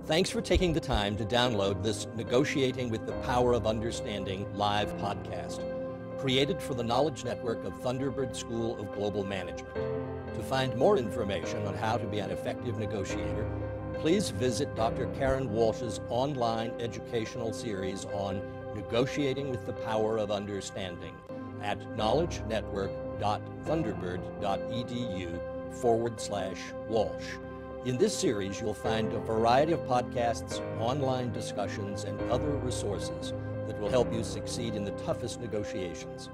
Thanks for taking the time to download this Negotiating with the Power of Understanding live podcast, created for the Knowledge Network of Thunderbird School of Global Management. To find more information on how to be an effective negotiator, please visit Dr. Karen Walsh's online educational series on Negotiating with the Power of Understanding at knowledgenetwork.thunderbird.edu/Walsh. In this series, you'll find a variety of podcasts, online discussions, and other resources that will help you succeed in the toughest negotiations.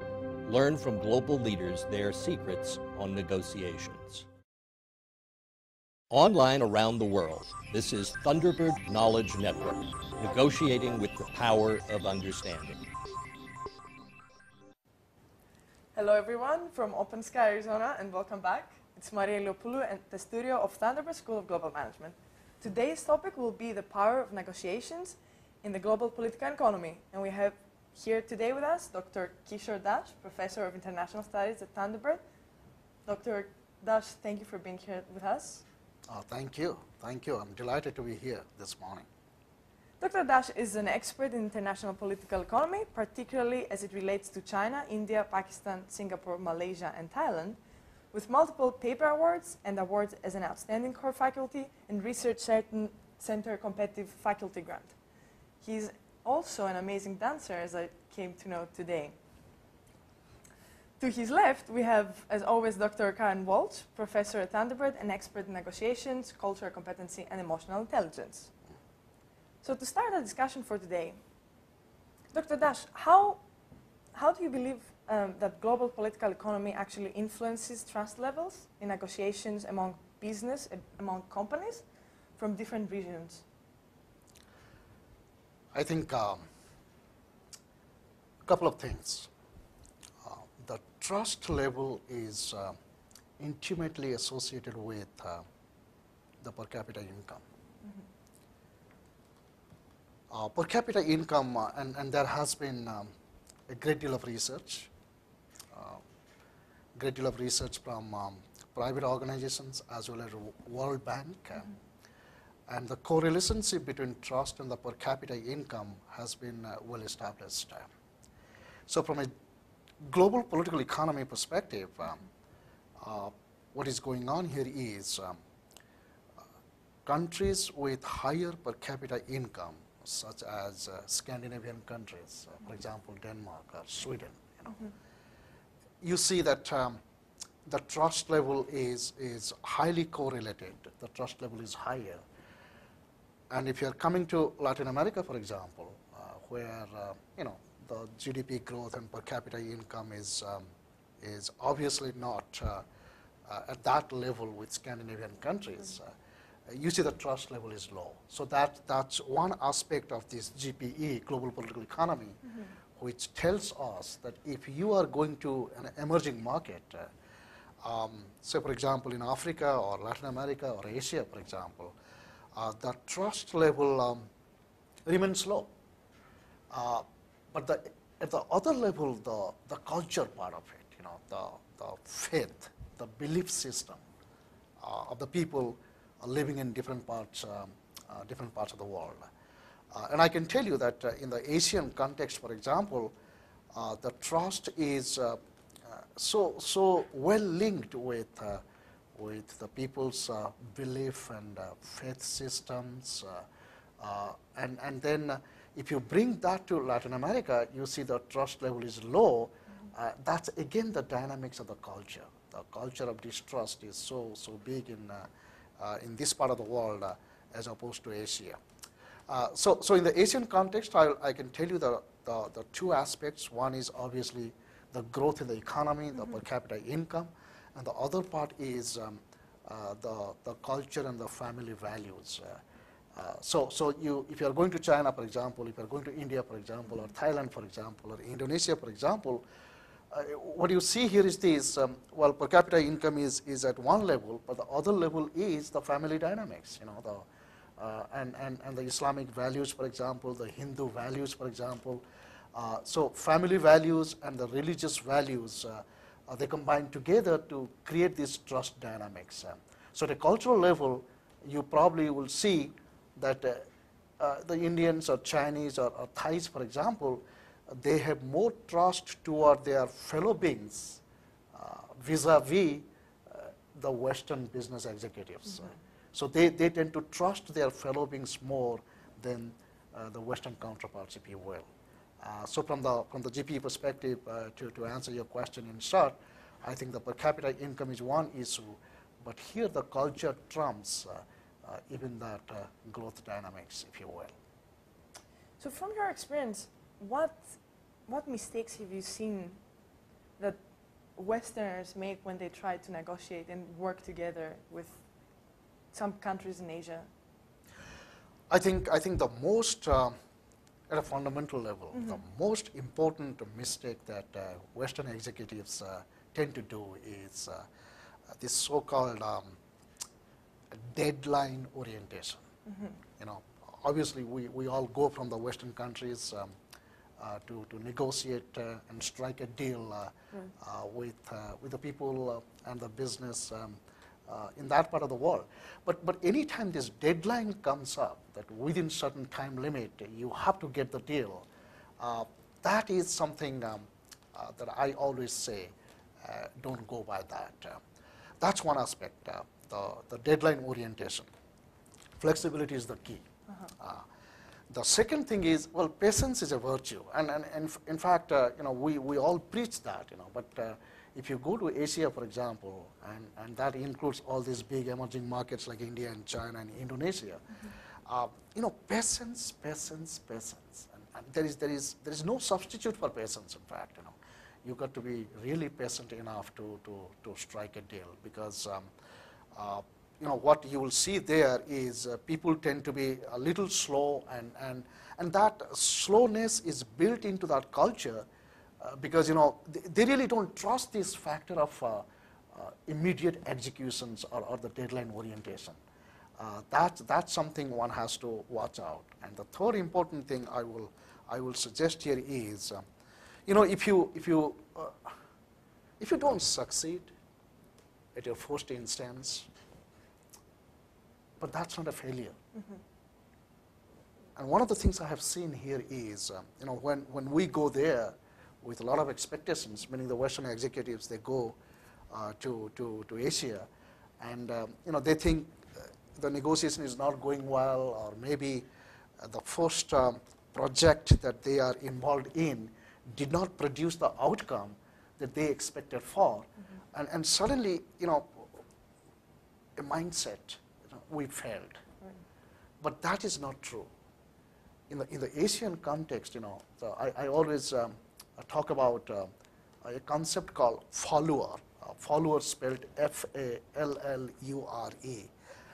Learn from global leaders their secrets on negotiations. Online around the world, this is Thunderbird Knowledge Network, negotiating with the power of understanding. Hello everyone from Open Sky, Arizona, and welcome back. It's Maria Leopoulou at the studio of Thunderbird School of Global Management. Today's topic will be the power of negotiations in the global political economy. And we have here today with us Dr. Kishore Das, Professor of International Studies at Thunderbird. Dr. Das, thank you for being here with us. Thank you. Thank you. I'm delighted to be here this morning. Dr. Das is an expert in international political economy, particularly as it relates to China, India, Pakistan, Singapore, Malaysia, and Thailand, with multiple paper awards and awards as an outstanding core faculty and research center competitive faculty grant. He's also an amazing dancer, as I came to know today. To his left, we have, as always, Dr. Karen Walsh, professor at Thunderbird and expert in negotiations, cultural competency, and emotional intelligence. So to start the discussion for today, Dr. Das, how do you believe that global political economy actually influences trust levels in negotiations among business, among companies from different regions? I think a couple of things. The trust level is intimately associated with the per capita income. Per capita income, and there has been a great deal of research from private organizations as well as World Bank. And the correlationship between trust and the per capita income has been well established. So from a global political economy perspective, what is going on here is countries with higher per capita income, such as Scandinavian countries, for example, Denmark or Sweden, you see that the trust level is highly correlated. The trust level is higher. And if you're coming to Latin America, for example, where the GDP growth and per capita income is obviously not at that level with Scandinavian countries, you see the trust level is low. So that's one aspect of this GPE, global political economy, which tells us that if you are going to an emerging market, say for example in Africa or Latin America or Asia, for example, the trust level remains low. But at the other level, the culture part of it, the faith, the belief system of the people living in different parts of the world. And I can tell you that in the Asian context, for example, the trust is so well linked with the people's belief and faith systems. And then if you bring that to Latin America, you see the trust level is low. That's again the dynamics of the culture. The culture of distrust is so big in this part of the world as opposed to Asia. So in the Asian context, I can tell you the two aspects. One is obviously the growth in the economy, the per capita income, and the other part is the culture and the family values. So if you are going to China, for example, if you are going to India, for example, or Thailand, for example, or Indonesia, for example, what you see here is this, well, per capita income is at one level, but the other level is the family dynamics, and the Islamic values, for example, the Hindu values, for example. So family values and the religious values, they combine together to create these trust dynamics. So at a cultural level, you probably will see that the Indians or Chinese or Thais, for example, they have more trust toward their fellow beings vis-a-vis the Western business executives. So they tend to trust their fellow beings more than the Western counterparts, if you will. So from the GPE perspective, to answer your question in short, I think the per capita income is one issue, but here the culture trumps even that growth dynamics, if you will. So from your experience, what mistakes have you seen that Westerners make when they try to negotiate and work together with some countries in Asia? I think the most, at a fundamental level, the most important mistake that Western executives tend to do is this so-called deadline orientation. You know, obviously we all go from the Western countries to negotiate and strike a deal with the people and the business in that part of the world. But anytime this deadline comes up, that within certain time limit you have to get the deal, that is something that I always say, don't go by that. That's one aspect, the deadline orientation. Flexibility is the key. The second thing is, well, patience is a virtue, and in fact, you know, we all preach that, you know, but if you go to Asia, for example, and that includes all these big emerging markets like India and China and Indonesia, you know, patience, and there is no substitute for patience. In fact, you know, you got to be really patient enough to strike a deal, because you know, what you will see there is people tend to be a little slow, and that slowness is built into that culture because, you know, they really don't trust this factor of immediate executions or the deadline orientation. That's something one has to watch out. And the third important thing I will suggest here is, you know, if you don't succeed at your first instance, but that's not a failure. And one of the things I have seen here is, you know, when we go there with a lot of expectations, meaning the Western executives, they go to Asia, and you know, they think the negotiation is not going well, or maybe the first project that they are involved in did not produce the outcome that they expected for, and suddenly, you know, a mindset, we failed. But that is not true. In the Asian context, you know, I always talk about a concept called follower. Follower spelled F-A-L-L-U-R-E.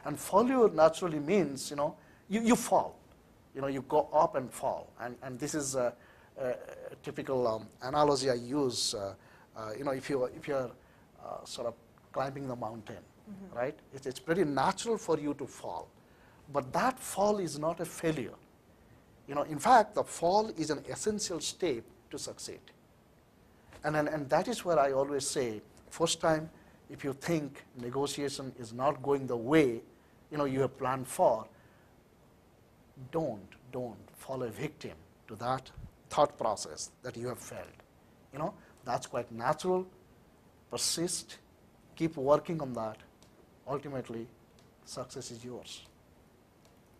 And follower naturally means, you know, you fall. You know, you go up and fall. And this is a typical analogy I use. You know, if you're sort of climbing the mountain, right? It's pretty natural for you to fall. But that fall is not a failure. You know, in fact, the fall is an essential step to succeed. And that is where I always say, first time, if you think negotiation is not going the way, you know, you have planned for, don't fall a victim to that thought process that you have failed. You know, that's quite natural. Persist, keep working on that. Ultimately, success is yours.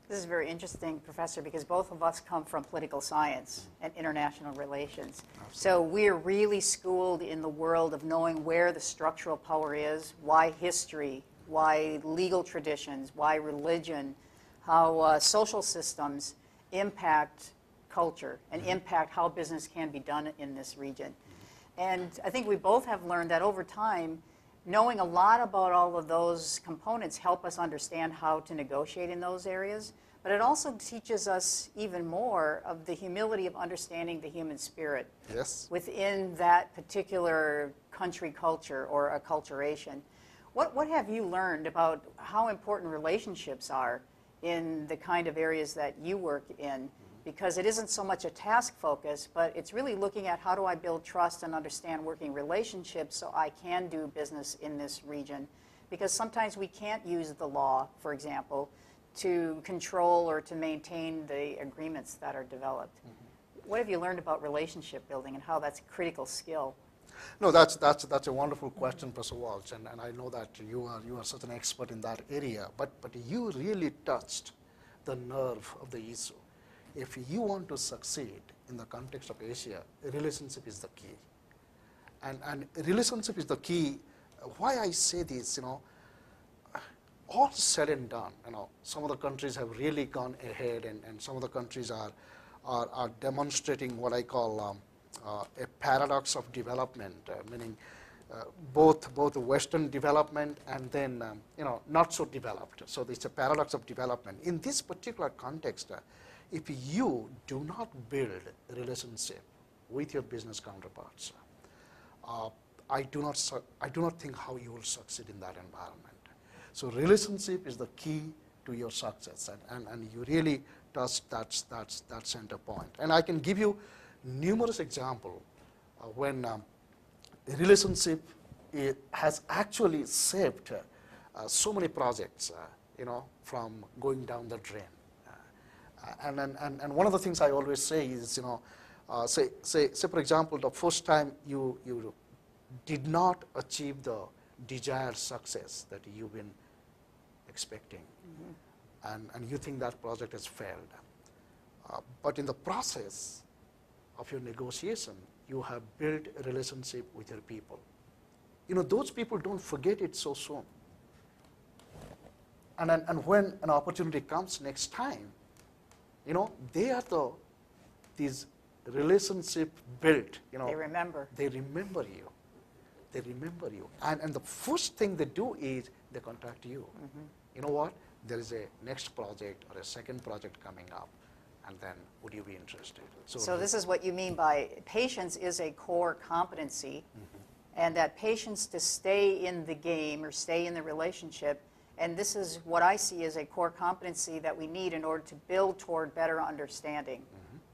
This is very interesting, Professor, because both of us come from political science and international relations. Absolutely. So we're really schooled in the world of knowing where the structural power is, why history, why legal traditions, why religion, how social systems impact culture and impact how business can be done in this region. And I think we both have learned that over time, knowing a lot about all of those components help us understand how to negotiate in those areas, but it also teaches us even more of the humility of understanding the human spirit within that particular country culture or acculturation. What have you learned about how important relationships are in the kind of areas that you work in? Because it isn't so much a task focus, but it's really looking at how do I build trust and understand working relationships so I can do business in this region. Because sometimes we can't use the law, for example, to control or to maintain the agreements that are developed. What have you learned about relationship building and how that's a critical skill? No, that's a wonderful question, Professor Walsh, and I know that you are such an expert in that area, but you really touched the nerve of the issue. If you want to succeed in the context of Asia, relationship is the key. And relationship is the key. Why I say this, all said and done, some of the countries have really gone ahead, and some of the countries are demonstrating what I call a paradox of development, meaning both Western development and then not so developed. So it's a paradox of development. In this particular context, if you do not build a relationship with your business counterparts, I do not think how you will succeed in that environment. So relationship is the key to your success, and you really touch that center point. And I can give you numerous examples when a relationship has actually saved so many projects, from going down the drain. And one of the things I always say is, say for example, the first time you did not achieve the desired success that you've been expecting, and you think that project has failed. But in the process of your negotiation, you have built a relationship with your people. Those people don't forget it so soon. And when an opportunity comes next time, they are these relationship built. They remember. They remember you. They remember you. And the first thing they do is they contact you. You know what? There is a next project or a second project coming up, and then would you be interested? So this is what you mean by patience is a core competency, and that patience to stay in the game or stay in the relationship. And this is what I see as a core competency that we need in order to build toward better understanding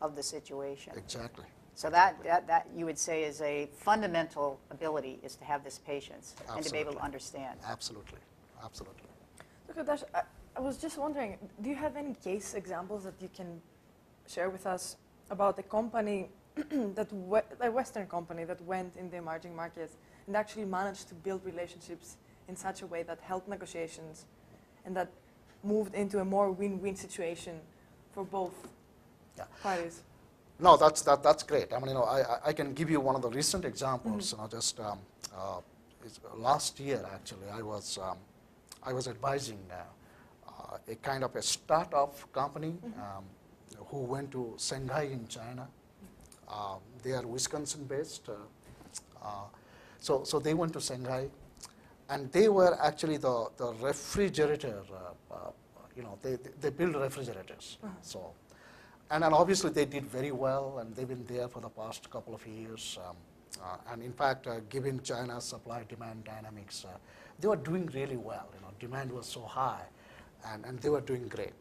of the situation. Exactly. So that you would say is a fundamental ability, is to have this patience. Absolutely. And to be able to understand. Absolutely. Absolutely. Dr. Dash, I was just wondering, do you have any case examples that you can share with us about a company, a Western company that went in the emerging markets and actually managed to build relationships in such a way that helped negotiations and that moved into a more win-win situation for both parties? No, that's great. I mean, I can give you one of the recent examples. Just last year, actually, I was advising a kind of a startup company who went to Shanghai in China. They are Wisconsin-based. So they went to Shanghai, and they were actually the refrigerator. They build refrigerators. So. And obviously they did very well, and they've been there for the past couple of years. And in fact, given China's supply-demand dynamics, they were doing really well. Demand was so high, and they were doing great.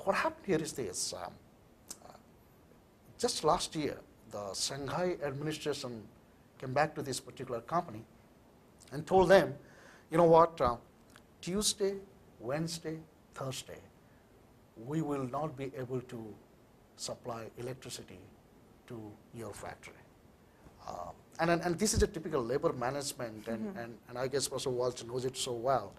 What happened here is this. Just last year, the Shanghai administration came back to this particular company and told them, you know what, Tuesday, Wednesday, Thursday, we will not be able to supply electricity to your factory. And this is a typical labor management, and I guess Professor Walsh knows it so well.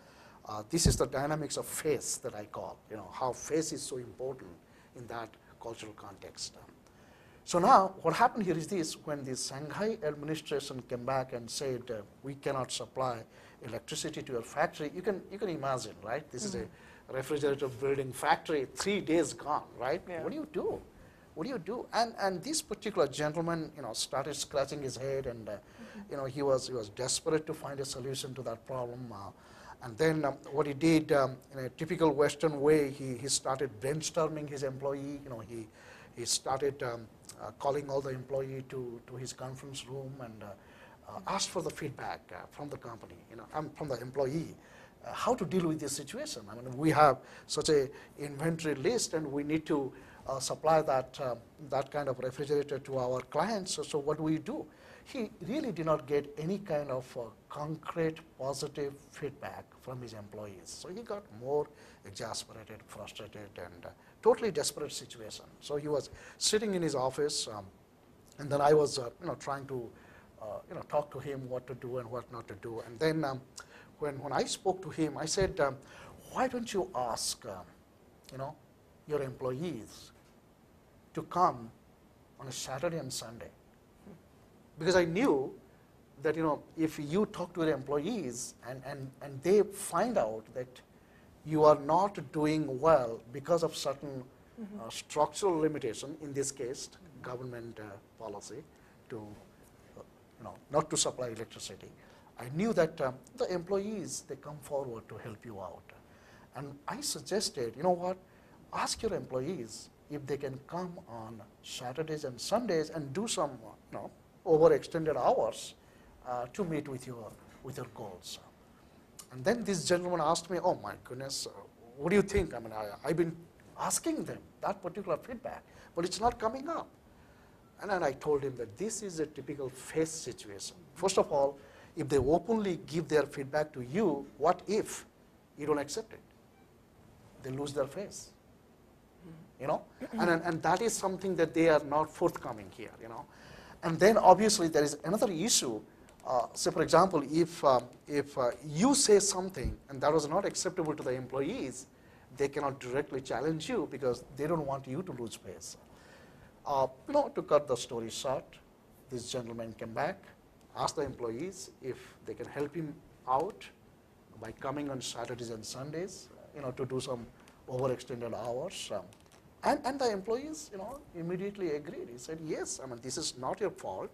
This is the dynamics of face that I call, how face is so important in that cultural context. So now what happened here is this: when the Shanghai administration came back and said, we cannot supply electricity to your factory, you can imagine, right? This is a refrigerator building factory, 3 days gone, right? Yeah. What do you do? What do you do? And this particular gentleman, started scratching his head, and he was desperate to find a solution to that problem. And then what he did, in a typical Western way, he started brainstorming his employee. He started calling all the employee to his conference room and asked for the feedback from the company, from the employee. How to deal with this situation. I mean, we have such a inventory list, and we need to supply that kind of refrigerator to our clients. So what do we do? he really did not get any kind of concrete positive feedback from his employees. So he got more exasperated, frustrated, and totally desperate situation. So he was sitting in his office, and then I was trying to talk to him what to do and what not to do. And then when I spoke to him, I said, why don't you ask your employees to come on a Saturday and Sunday? Because I knew that if you talk to the employees and they find out that you are not doing well because of certain structural limitation, in this case government policy to not to supply electricity, I knew that the employees, they come forward to help you out. And I suggested, ask your employees if they can come on Saturdays and Sundays and do some overextended hours to meet with your goals. And then this gentleman asked me, oh my goodness, what do you think? I mean, I've been asking them that particular feedback, but it's not coming up. And then I told him that this is a typical face situation. First of all, if they openly give their feedback to you, what if you don't accept it? They lose their face. And that is something that they are not forthcoming here. And then obviously there is another issue. Say for example, if you say something and that was not acceptable to the employees, they cannot directly challenge you because they don't want you to lose face. To cut the story short, this gentleman came back, asked the employees if they can help him out by coming on Saturdays and Sundays, to do some overextended hours. And the employees, immediately agreed. He said, yes, I mean, this is not your fault,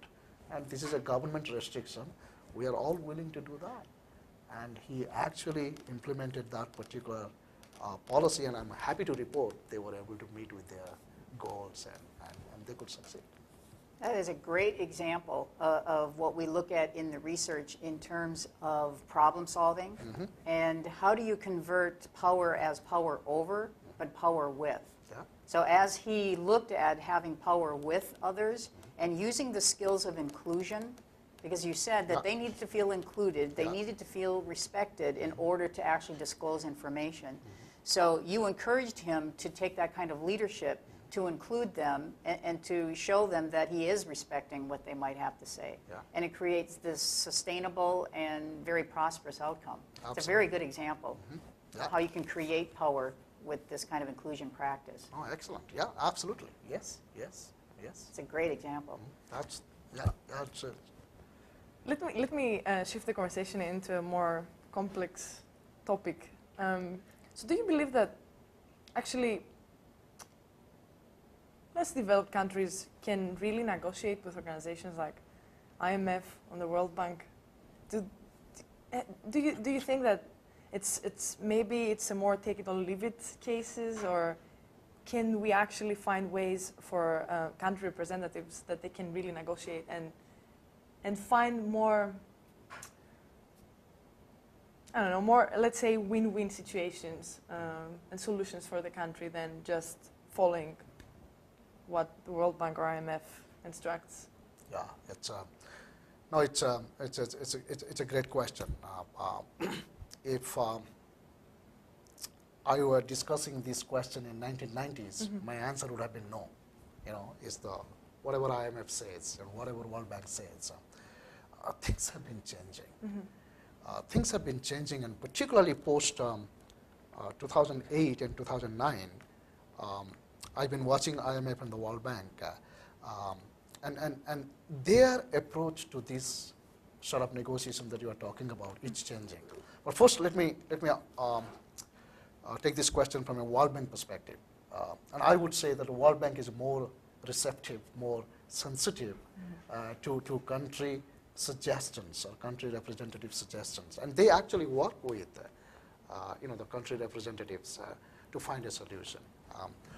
and this is a government restriction. We are all willing to do that. And he actually implemented that particular policy, and I'm happy to report they were able to meet with their goals, and they could succeed. That is a great example of what we look at in the research in terms of problem solving, and how do you convert power as power over, but power with. Yeah. So as he looked at having power with others and using the skills of inclusion, because you said that they needed to feel included, they needed to feel respected in order to actually disclose information. So you encouraged him to take that kind of leadership to include them and to show them that he is respecting what they might have to say. Yeah. And it creates this sustainable and very prosperous outcome. Absolutely. It's a very good example Yeah. of how you can create power with this kind of inclusion practice. Oh, excellent. Yeah, absolutely. Yes. It's a great example. That's it. Let me shift the conversation into a more complex topic. So do you believe that actually less developed countries can really negotiate with organizations like IMF and the World Bank? Do you think that it's maybe a more take it or leave it cases, or can we actually find ways for country representatives that they can really negotiate and find more, I don't know, more, let's say, win-win situations and solutions for the country than just following what the World Bank or IMF instructs? Yeah, it's a great question. If I were discussing this question in 1990s, my answer would have been no. Is the whatever IMF says and whatever World Bank says. Things have been changing. Things have been changing, and particularly post 2008 and 2009, I've been watching IMF and the World Bank, and their approach to this sort of negotiation that you are talking about, it's changing. But first, let me take this question from a World Bank perspective. And I would say that the World Bank is more receptive, more sensitive to country suggestions or country representative suggestions. And they actually work with the country representatives to find a solution.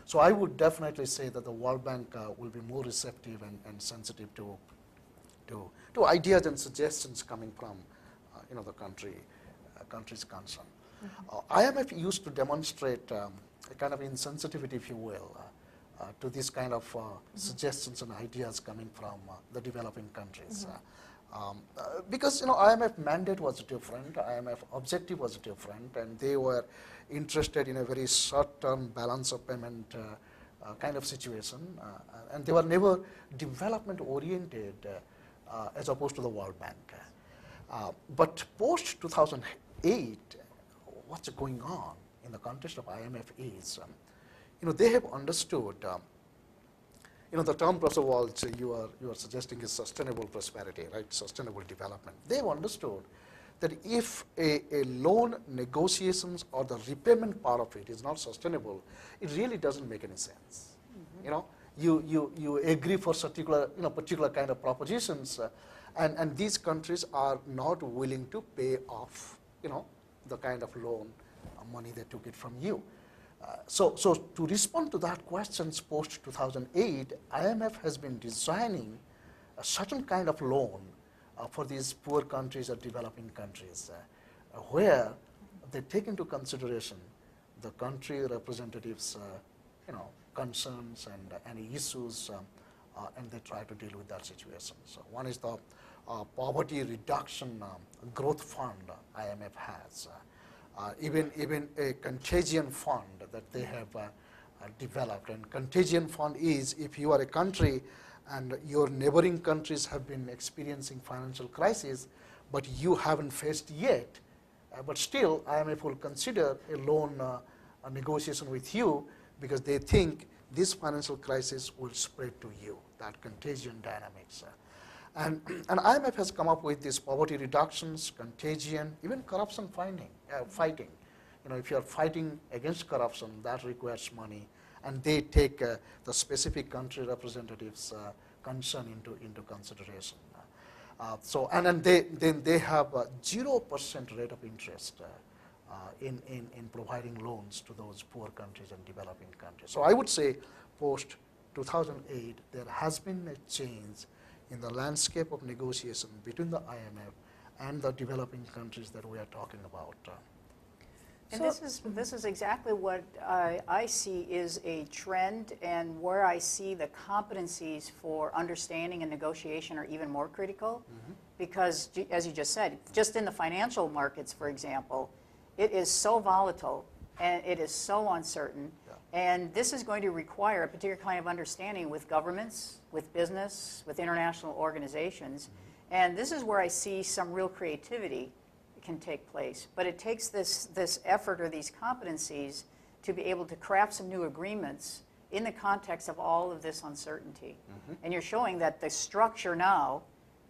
So I would definitely say that the World Bank will be more receptive and sensitive to ideas and suggestions coming from the country's concern. IMF used to demonstrate a kind of insensitivity, if you will, to this kind of suggestions and ideas coming from the developing countries. Because IMF mandate was different, IMF objective was different, and they were interested in a very short-term balance of payment kind of situation, and they were never development-oriented as opposed to the World Bank. But post-2008, what's going on in the context of IMF is, they have understood, the term, Professor Walsh, you are suggesting is sustainable prosperity, right? Sustainable development. They have understood that if a loan negotiations or the repayment part of it is not sustainable, it really doesn't make any sense. You agree for particular kind of propositions, and these countries are not willing to pay off, the kind of loan money they took it from you. So to respond to that questions post 2008, IMF has been designing a certain kind of loan for these poor countries or developing countries, where they take into consideration the country representatives, concerns and any issues, and they try to deal with that situation. So one is the poverty reduction growth fund IMF has. Even a contagion fund that they have developed. And contagion fund is if you are a country and your neighboring countries have been experiencing financial crisis, but you haven't faced yet, but still IMF will consider a loan a negotiation with you because they think this financial crisis will spread to you, that contagion dynamics. And IMF has come up with these poverty reductions, contagion, even corruption fighting. If you are fighting against corruption, that requires money, and they take the specific country representatives' concern into consideration. And then they have 0% rate of interest in providing loans to those poor countries and developing countries. So I would say post 2008, there has been a change in the landscape of negotiation between the IMF and the developing countries that we are talking about. And this is exactly what I see is a trend, and where I see the competencies for understanding and negotiation are even more critical, because as you just said, just in the financial markets, for example, it is so volatile and it is so uncertain. And this is going to require a particular kind of understanding with governments, with business, with international organizations. And this is where I see some real creativity can take place. But it takes this effort or these competencies to be able to craft some new agreements in the context of all of this uncertainty. And you're showing that the structure now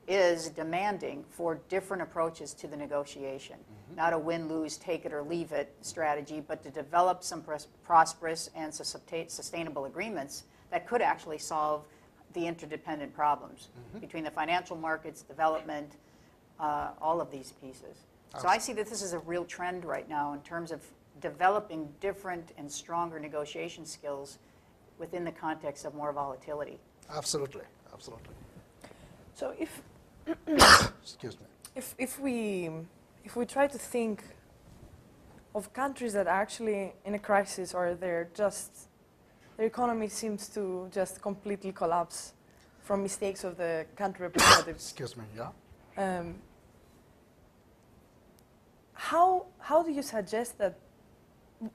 is demanding for different approaches to the negotiation. Not a win-lose, take it or leave it strategy, but to develop some prosperous and sustainable agreements that could actually solve the interdependent problems between the financial markets, development, all of these pieces. So I see that this is a real trend right now in terms of developing different and stronger negotiation skills within the context of more volatility. Absolutely, absolutely. So if Excuse me. if we try to think of countries that are actually in a crisis, or their economy seems to just completely collapse from mistakes of the country representatives. Excuse me, yeah. How do you suggest that?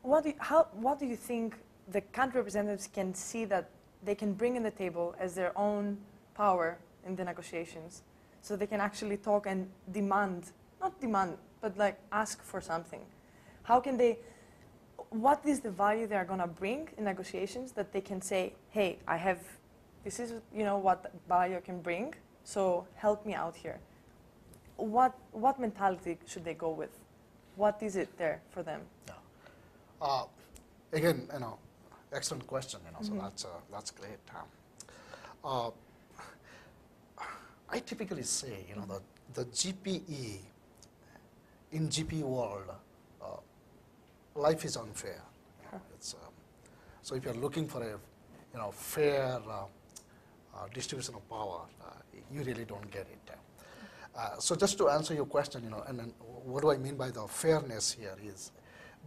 What do you think the country representatives can see that they can bring in the table as their own power in the negotiations, so they can actually talk and not demand, but like ask for something? How can they? What is the value they are going to bring in negotiations that they can say, hey, this is what value I can bring, so help me out here. What mentality should they go with? What is it there for them? Yeah. Again, excellent question. So that's great. I typically say, the GPE in GPE world, life is unfair. So if you're looking for a fair distribution of power, you really don't get it. So just to answer your question, and then what do I mean by the fairness here is,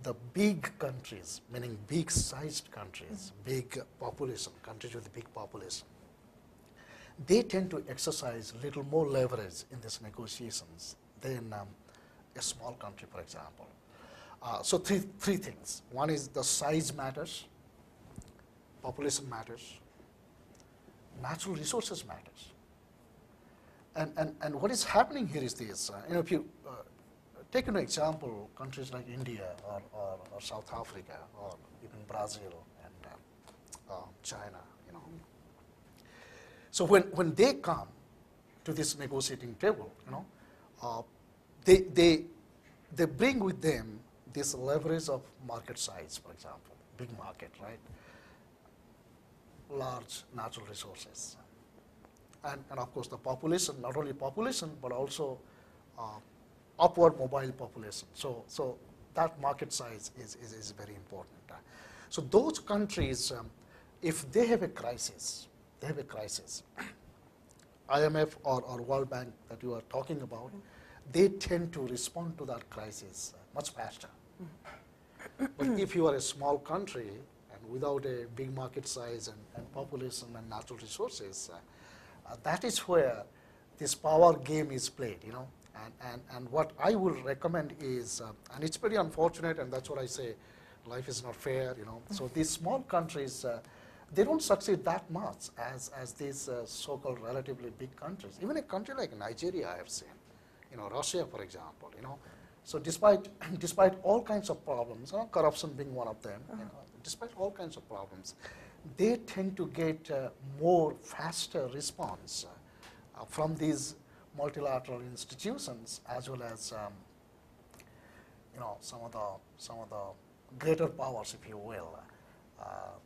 the big countries, meaning big-sized countries, big population, countries with big population, they tend to exercise little more leverage in these negotiations than a small country, for example. So three things. One is the size matters, population matters, natural resources matters. And what is happening here is this. If you take an example, countries like India or South Africa or even Brazil and China, So when they come to this negotiating table, they bring with them this leverage of market size, for example, big market, right? Large natural resources. And of course the population, not only population, but also upward mobile population. So that market size is very important. So those countries, if they have a crisis, IMF or World Bank that you are talking about, they tend to respond to that crisis much faster. But if you are a small country and without a big market size and population and natural resources, that is where this power game is played, And what I would recommend is, and it's pretty unfortunate, and that's what I say, life is not fair, So these small countries, they don't succeed that much as these so-called relatively big countries. Even a country like Nigeria, I have seen, Russia, for example, So despite all kinds of problems, corruption being one of them, despite all kinds of problems, they tend to get more faster response from these multilateral institutions, as well as some of the greater powers, if you will,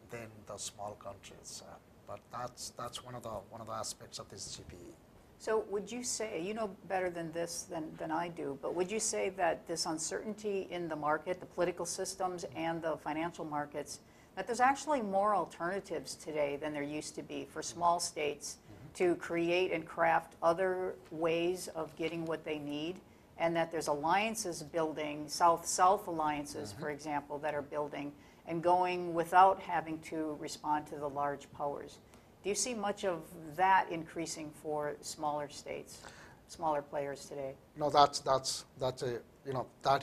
than the small countries. But that's one of the aspects of this GPE. So would you say, you know better than this than I do, but would you say that this uncertainty in the market, the political systems and the financial markets, that there's actually more alternatives today than there used to be for small states to create and craft other ways of getting what they need, and that there's alliances building, South-South alliances, for example, that are building and going without having to respond to the large powers? Do you see much of that increasing for smaller states, smaller players today? No, that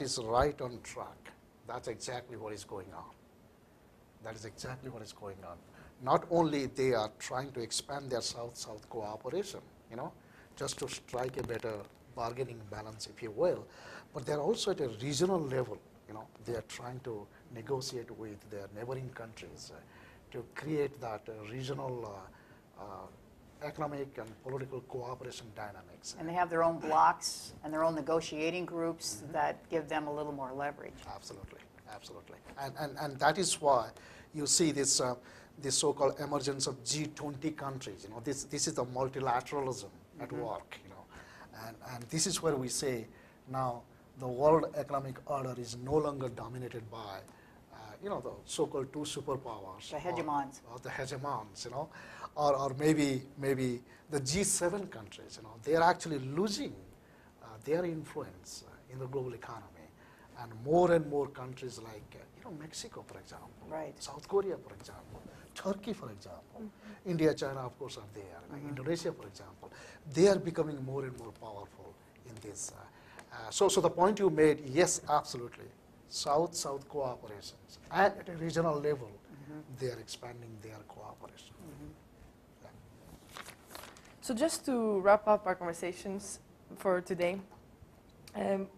is right on track. That's exactly what is going on. That is exactly what is going on. Not only they are trying to expand their South-South cooperation, just to strike a better bargaining balance, if you will, but they're also at a regional level. They are trying to negotiate with their neighboring countries to create that regional economic and political cooperation dynamics. And they have their own blocks and their own negotiating groups that give them a little more leverage. Absolutely, absolutely. And that is why you see this so-called emergence of G20 countries. This is the multilateralism at work. And this is where we say now the world economic order is no longer dominated by the so-called two superpowers. The hegemons. Or the hegemons, or maybe the G7 countries, they are actually losing their influence in the global economy. And more countries like, Mexico, for example, right. South Korea, for example, Turkey, for example, India, China, of course, are there, Indonesia, for example, they are becoming more and more powerful in this. So the point you made, yes, absolutely. South-South cooperations, and at a regional level, they are expanding their cooperation. Yeah. So just to wrap up our conversations for today,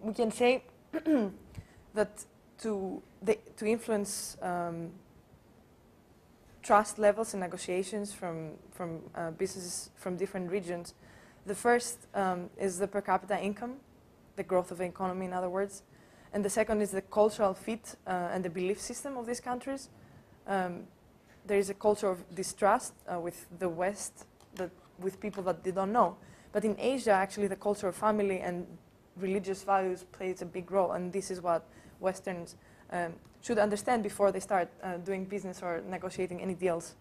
we can say that to influence trust levels in negotiations from businesses from different regions, the first is the per capita income, the growth of the economy, in other words. And the second is the cultural fit and the belief system of these countries. There is a culture of distrust with the West, with people that they don't know. But in Asia, actually, the culture of family and religious values plays a big role. And this is what Westerns should understand before they start doing business or negotiating any deals.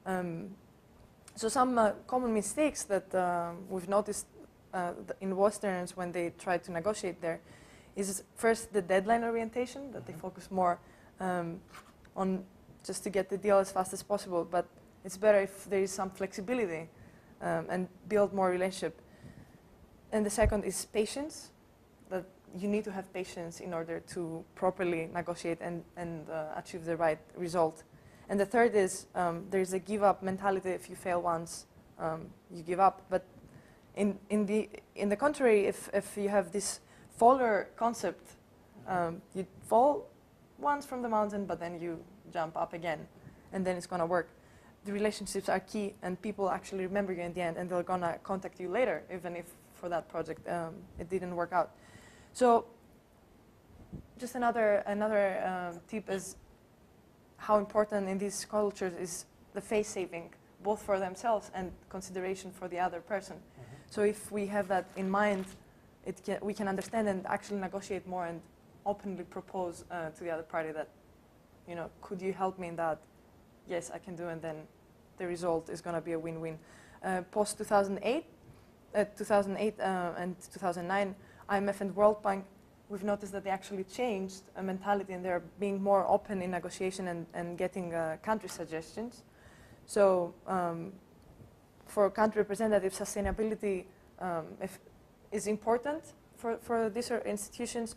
So some common mistakes that we've noticed in Westerns when they try to negotiate there is first the deadline orientation, that they focus more on just to get the deal as fast as possible, but it's better if there is some flexibility and build more relationship. And the second is patience, that you need to have patience in order to properly negotiate and achieve the right result. And the third is there's a give-up mentality. If you fail once, you give up. But in the contrary, if you have this faller concept, you fall once from the mountain, but then you jump up again, and then it's going to work. The relationships are key, and people actually remember you in the end, and they're going to contact you later, even if for that project it didn't work out. So just another tip is how important in these cultures is the face saving, both for themselves and consideration for the other person. So if we have that in mind, we can understand and actually negotiate more and openly propose to the other party that, you know, could you help me in that? Yes, I can do, and then the result is going to be a win-win. Post 2008 and 2009, IMF and World Bank, we've noticed that they actually changed a mentality, and they're being more open in negotiation and getting country suggestions. So for country representatives, sustainability is important for these institutions.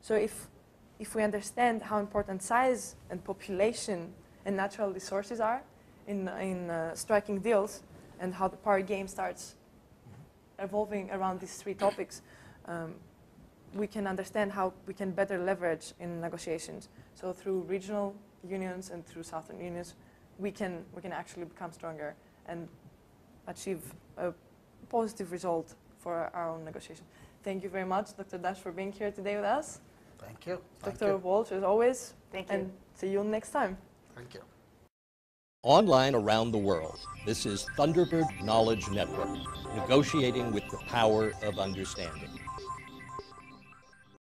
So if we understand how important size and population and natural resources are in striking deals, and how the power game starts evolving around these three topics, we can understand how we can better leverage in negotiations. So through regional unions and through Southern unions, we can actually become stronger and achieve a positive result for our own negotiation. Thank you very much, Dr. Dash, for being here today with us. Thank you. Dr. Walsh, as always. Thank you. And see you next time. Thank you. Online around the world, this is Thunderbird Knowledge Network, negotiating with the power of understanding.